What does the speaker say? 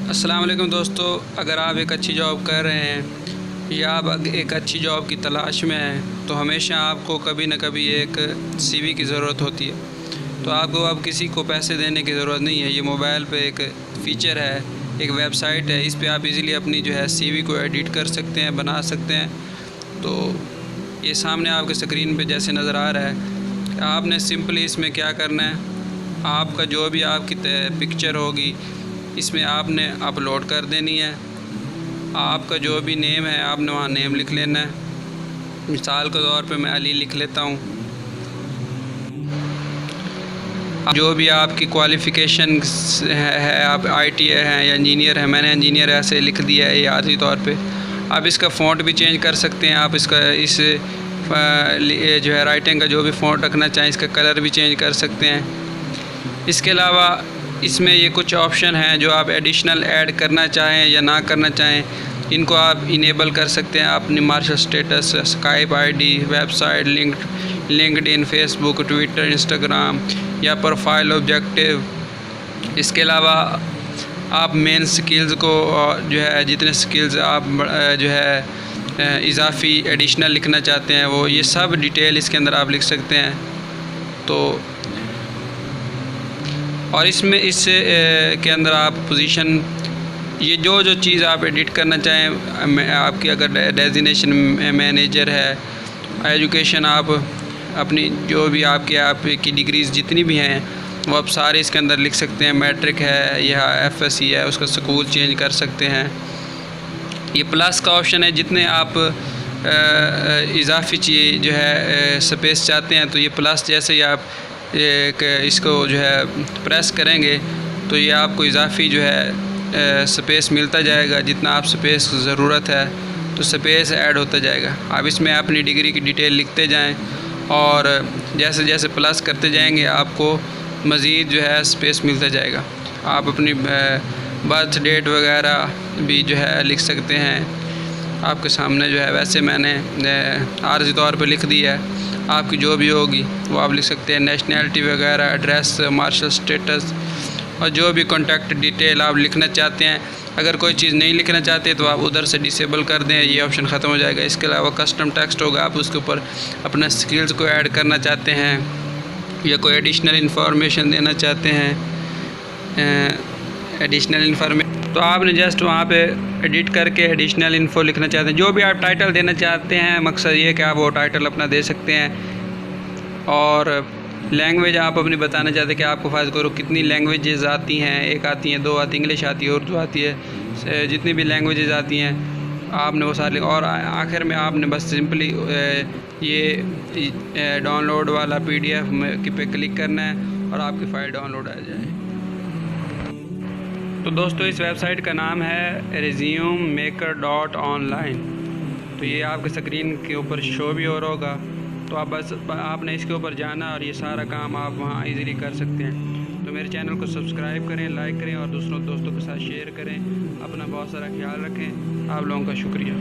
अस्सलाम वालेकुम दोस्तों, अगर आप एक अच्छी जॉब कर रहे हैं या आप एक अच्छी जॉब की तलाश में हैं तो हमेशा आपको कभी न कभी एक सीवी की ज़रूरत होती है। तो आपको अब किसी को पैसे देने की ज़रूरत नहीं है। ये मोबाइल पे एक फ़ीचर है, एक वेबसाइट है, इस पे आप इजीली अपनी जो है सीवी को एडिट कर सकते हैं, बना सकते हैं। तो ये सामने आपके स्क्रीन पे जैसे नज़र आ रहा है, आपने सिंपली इसमें क्या करना है, आपका जो भी आपकी पिक्चर होगी इसमें आपने अपलोड कर देनी है। आपका जो भी नेम है आपने वहाँ नेम लिख लेना है। मिसाल के तौर पे मैं अली लिख लेता हूँ। जो भी आपकी क्वालिफ़िकेशन है, आप आईटी हैं या इंजीनियर हैं, मैंने इंजीनियर ऐसे लिख दिया है यादी तौर पे। आप इसका फ़ॉन्ट भी चेंज कर सकते हैं, आप इसका जो है राइटिंग का जो भी फ़ॉन्ट रखना चाहें, इसका कलर भी चेंज कर सकते हैं। इसके अलावा इसमें ये कुछ ऑप्शन हैं जो आप एडिशनल ऐड करना चाहें या ना करना चाहें, इनको आप इनेबल कर सकते हैं। अपनी marital status, Skype ID, website, LinkedIn, Facebook, Twitter, Instagram या प्रोफाइल ऑब्जेक्टिव। इसके अलावा आप मेन स्किल्स को जो है जितने स्किल्स आप जो है इजाफ़ी एडिशनल लिखना चाहते हैं वो ये सब डिटेल इसके अंदर आप लिख सकते हैं। तो और इसमें के अंदर आप पोजीशन, ये जो चीज़ आप एडिट करना चाहें, आपकी अगर डेजिग्नेशन मैनेजर है, एजुकेशन आप अपनी जो भी आपकी डिग्रीज़ जितनी भी हैं वो आप सारे इसके अंदर लिख सकते हैं। मैट्रिक है या एफएससी है, उसका स्कूल चेंज कर सकते हैं। ये प्लस का ऑप्शन है, जितने आप इजाफी चीज़ जो है स्पेस चाहते हैं तो ये प्लस जैसे ही आप इसको जो है प्रेस करेंगे तो ये आपको इजाफी जो है स्पेस मिलता जाएगा। जितना आप स्पेस ज़रूरत है तो स्पेस ऐड होता जाएगा। आप इसमें अपनी डिग्री की डिटेल लिखते जाएं और जैसे जैसे प्लस करते जाएंगे आपको मज़ीद जो है स्पेस मिलता जाएगा। आप अपनी बर्थ डेट वगैरह भी जो है लिख सकते हैं। आपके सामने जो है वैसे मैंने आर्जी तौर पे लिख दिया है, आपकी जो भी होगी वो आप लिख सकते हैं। नेशनैलिटी वगैरह, एड्रेस, मार्शल स्टेटस और जो भी कॉन्टैक्ट डिटेल आप लिखना चाहते हैं। अगर कोई चीज़ नहीं लिखना चाहते तो आप उधर से डिसेबल कर दें, ये ऑप्शन ख़त्म हो जाएगा। इसके अलावा कस्टम टेक्स्ट होगा, आप उसके ऊपर अपना स्किल्स को ऐड करना चाहते हैं या कोई एडिशनल इंफॉर्मेशन देना चाहते हैं, एडिशनल इंफॉर्मेशन, तो आपने जस्ट वहाँ पे एडिट करके एडिशनल इन्फो लिखना चाहते हैं। जो भी आप टाइटल देना चाहते हैं, मकसद ये कि आप वो टाइटल अपना दे सकते हैं। और लैंग्वेज आप अपनी बताना चाहते हैं कि आपको फ़र्ज़ करो कितनी लैंग्वेजेस आती हैं, एक आती हैं, दो आती, इंग्लिश आती है, उर्दू आती है, जितनी भी लैंग्वेजेस आती हैं आपने वो सारी। और आखिर में आपने बस सिंपली ये डाउनलोड वाला PDF पे क्लिक करना है और आपकी फ़ाइल डाउनलोड आ जाए। तो दोस्तों इस वेबसाइट का नाम है resumeMaker.online। तो ये आपके स्क्रीन के ऊपर शो भी हो रहा होगा। तो आप बस आपने इसके ऊपर जाना और ये सारा काम आप वहाँ इजीली कर सकते हैं। तो मेरे चैनल को सब्सक्राइब करें, लाइक करें और दोस्तों के साथ शेयर करें। अपना बहुत सारा ख्याल रखें। आप लोगों का शुक्रिया।